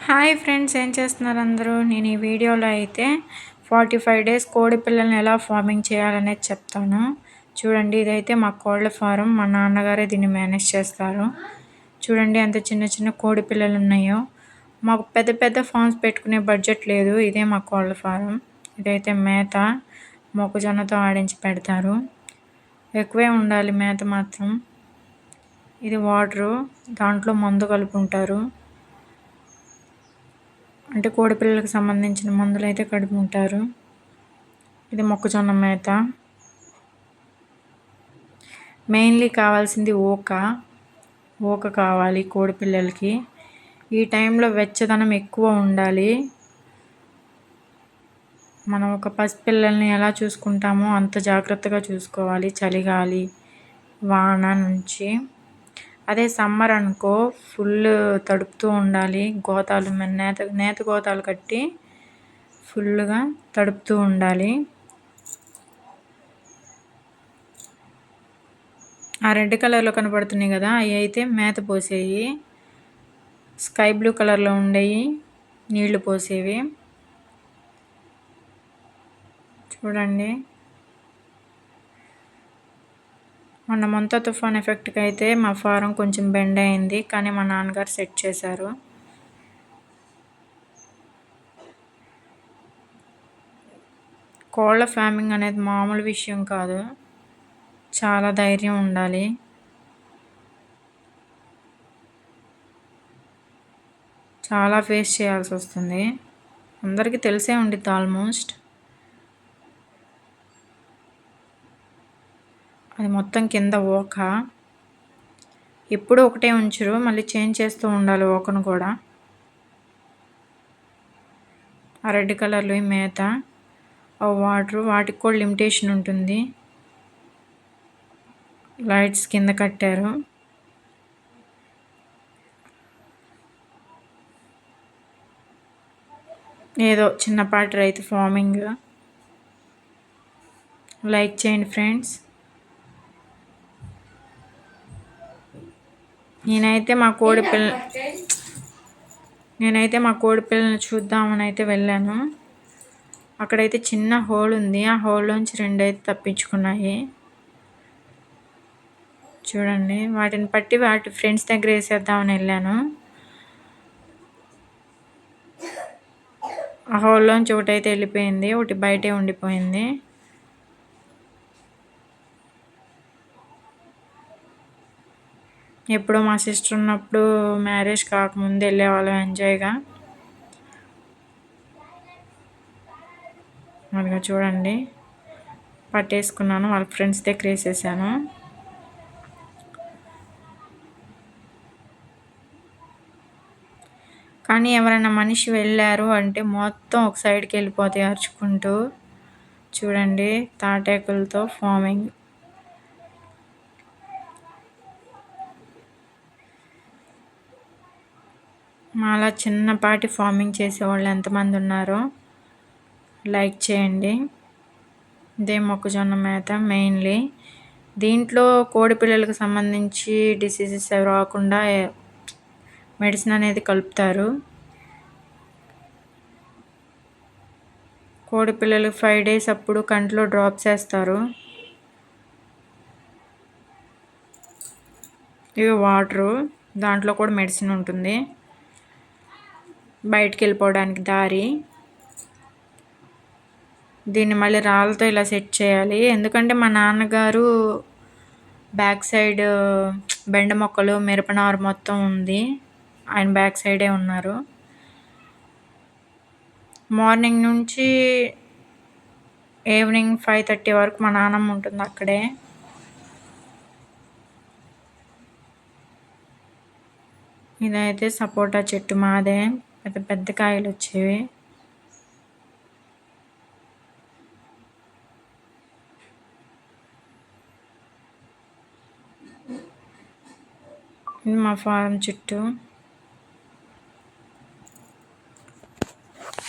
Hi friends, ఏం చేస్తున్నారు అందరూ? నేను ఈ వీడియోలో అయితే 45 డేస్ కోడి పిల్లల్ని ఎలా ఫార్మింగ్ చేయాలనేది చెప్తాను. చూడండి, ఇదైతే మా కోళ్ళ ఫారం. మా నాన్నగారే దీన్ని మేనేజ్ చేస్తారు. చూడండి ఎంత చిన్న చిన్న కోడి పిల్లలు ఉన్నాయో. మాకు పెద్ద పెద్ద ఫార్మ్స్ పెట్టుకునే బడ్జెట్ లేదు. ఇదే మా కోళ్ళ ఫారం. ఇదైతే మేత మొక్కజొన్నతో ఆడించి పెడతారు. ఎక్కువే ఉండాలి మేత మాత్రం. ఇది వాటరు, దాంట్లో మందు కలుపుకుంటారు. అంటే కోడిపిల్లలకు సంబంధించిన మందులు అయితే కడుపుకుంటారు. ఇది మొక్కజొన్న మేత. మెయిన్లీ కావాల్సింది ఊక కావాలి కోడిపిల్లలకి. ఈ టైంలో వెచ్చదనం ఎక్కువ ఉండాలి. మనం ఒక పసిపిల్లల్ని ఎలా చూసుకుంటామో అంత జాగ్రత్తగా చూసుకోవాలి చలిగాలి వాన నుంచి. అదే సమ్మర్ అనుకో ఫుల్ తడుపుతూ ఉండాలి. గోతాలు నేత గోతాలు కట్టి ఫుల్గా తడుపుతూ ఉండాలి. ఆ రెడ్ కలర్లో కనపడుతున్నాయి కదా, అవి అయితే మేత పోసేవి. స్కై బ్లూ కలర్లో ఉండేవి నీళ్లు పోసేవి. చూడండి, మొన్న మొంతా తుఫాన్ ఎఫెక్ట్కి అయితే మా ఫారం కొంచెం బెండ్ అయింది, కానీ మా నాన్నగారు సెట్ చేశారు. కోళ్ళ ఫార్మింగ్ అనేది మామూలు విషయం కాదు. చాలా ధైర్యం ఉండాలి. చాలా ఫేస్ చేయాల్సి వస్తుంది. అందరికీ తెలిసే ఉండిద్ది ఆల్మోస్ట్. అది మొత్తం కింద ఊక. ఎప్పుడూ ఒకటే ఉంచరు, మళ్ళీ చేంజ్ చేస్తూ ఉండాలి ఊకను కూడా. ఆ రెడ్ కలర్లో మేత, ఆ వాటర్, వాటికి కూడా లిమిటేషన్ ఉంటుంది. లైట్స్ కింద కట్టారు. ఏదో చిన్నపాటి రైతు ఫార్మింగ్. లైక్ చేయండి ఫ్రెండ్స్. నేనైతే మా కోడి పిల్లల్ని చూద్దామని అయితే వెళ్ళాను. అక్కడైతే చిన్న హోల్ ఉంది. ఆ హోల్లోంచి 2 అయితే తప్పించుకున్నాయి. చూడండి, వాటిని పట్టి వాటి ఫ్రెండ్స్ దగ్గర వేసేద్దామని వెళ్ళాను. ఆ హోల్లోంచి ఒకటైతే వెళ్ళిపోయింది, ఒకటి బయటే ఉండిపోయింది. ఎప్పుడో మా సిస్టర్ ఉన్నప్పుడు మ్యారేజ్ కాకముందు వెళ్ళేవాళ్ళం ఎంజాయ్గా. అదిగా చూడండి, పట్టేసుకున్నాను, వాళ్ళ ఫ్రెండ్స్ దగ్గర వేసేసాను. కానీ ఎవరైనా మనిషి వెళ్ళారు అంటే మొత్తం ఒక సైడ్కి వెళ్ళిపోతాయి అరుచుకుంటూ. చూడండి, తాటాకులతో ఫార్మింగ్. మాలా చిన్నపాటి ఫార్మింగ్ చేసేవాళ్ళు ఎంతమంది ఉన్నారో లైక్ చేయండి. ఇదే మొక్కజొన్న మేత మెయిన్లీ. దీంట్లో కోడి పిల్లలకు సంబంధించి డిసీజెస్ రాకుండా మెడిసిన్ అనేది కలుపుతారు. కోడి పిల్లలు 5 డేస్ అప్పుడు కంట్లో డ్రాప్స్ వేస్తారు. ఇవి వాటరు, దాంట్లో కూడా మెడిసిన్ ఉంటుంది. బయటికి వెళ్ళిపోవడానికి దారి. దీన్ని మళ్ళీ రాళ్ళతో ఇలా సెట్ చేయాలి. ఎందుకంటే మా నాన్నగారు బ్యాక్ సైడ్ బెండ మొక్కలు మిరపనారు మొత్తం ఉంది. ఆయన బ్యాక్ సైడే ఉన్నారు. మార్నింగ్ నుంచి ఈవినింగ్ 5:30 వరకు మా నాన్నమ్మ ఉంటుంది అక్కడే. ఇదైతే సపోటా చెట్టు మాదే, పెద్ద పెద్ద కాయలు వచ్చేవి. ఇది మా ఫారం చుట్టూ.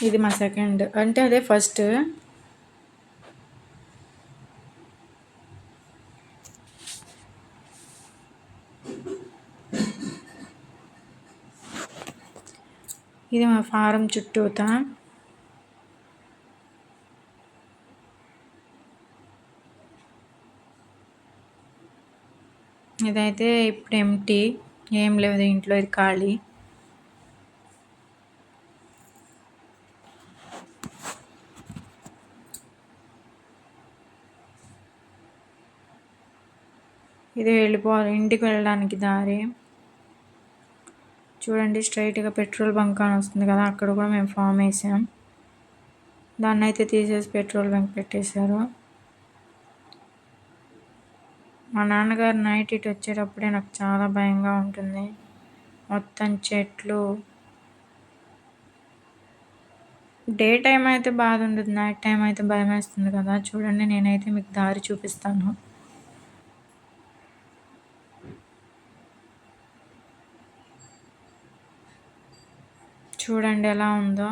ఇది మా సెకండ్, అంటే అదే ఫస్ట్. ఇది మా ఫారం చుట్టూత. ఇదైతే ఇప్పుడు ఎంటీ, ఏం లేదు ఇంట్లో, ఇది ఖాళీ. ఇది ఇంటికి వెళ్ళడానికి దారి. చూడండి, స్ట్రైట్గా పెట్రోల్ బంక్ అని వస్తుంది కదా, అక్కడ కూడా మేము ఫామ్ వేసాం. దాన్ని అయితే తీసేసి పెట్రోల్ బంక్ పెట్టేశారు. మా నాన్నగారు నైట్ ఇటు వచ్చేటప్పుడే నాకు చాలా భయంగా ఉంటుంది. మొత్తం చెట్లు. డే టైం అయితే బాధ ఉండదు, నైట్ టైం అయితే భయం వేస్తుంది కదా. చూడండి, నేనైతే మీకు దారి చూపిస్తాను. చూడండి ఎలా ఉందో.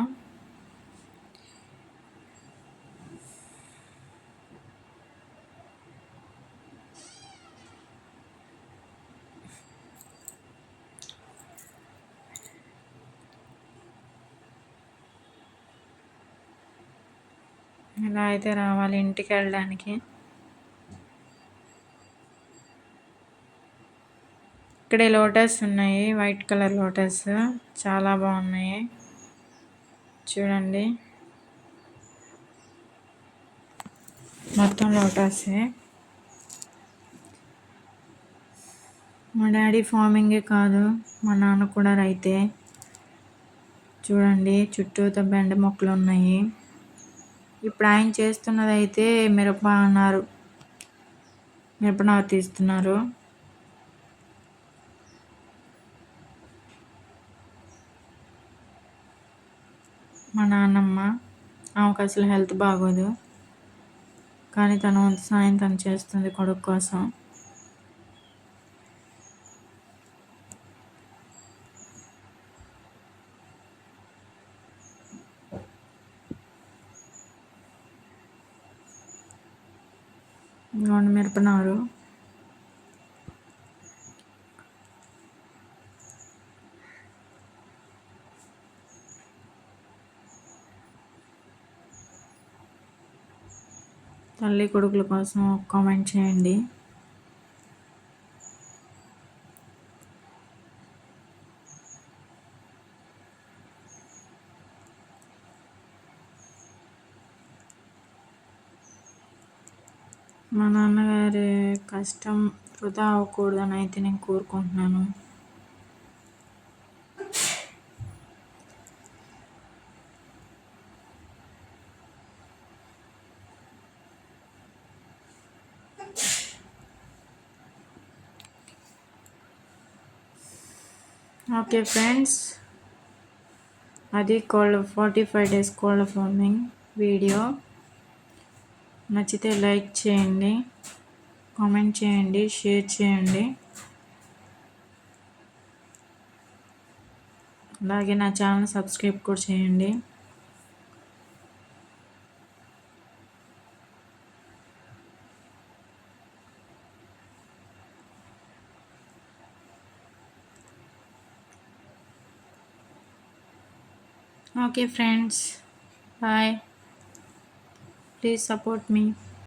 ఇలా అయితే రావాలి ఇంటికి వెళ్ళడానికి. ఇక్కడే లోటస్ ఉన్నాయి, వైట్ కలర్ లోటస్, చాలా బాగున్నాయి. చూడండి, మొత్తం లోటసే. మా డాడీ ఫార్మింగే కాదు, మా నాన్న కూడా రైతే. చూడండి, చుట్టూతో బెండ మొక్కలు ఉన్నాయి. ఇప్పుడు ఆయన చేస్తున్నది అయితే మిరపనారు తీస్తున్నారు. మా నాన్నమ్మ, ఆమెకు అసలు హెల్త్ బాగోదు, కానీ తన వంతు సాయం తను చేస్తుంది కొడుకు కోసం. ఇదిగోండి మిరపనారు. తల్లి కొడుకుల కోసం ఒక కామెంట్ చేయండి. మా నాన్నగారి కష్టం వృధా అవ్వకూడదని అయితే నేను కోరుకుంటున్నాను. ఓకే ఫ్రెండ్స్, అది 45 days కోళ్ళ ఫార్మింగ్ వీడియో. నచ్చితే లైక్ చేయండి, కామెంట్ చేయండి, షేర్ చేయండి. అలాగే నా ఛానల్ సబ్స్క్రైబ్ కూడా చేయండి. Okay friends, bye. Please support me.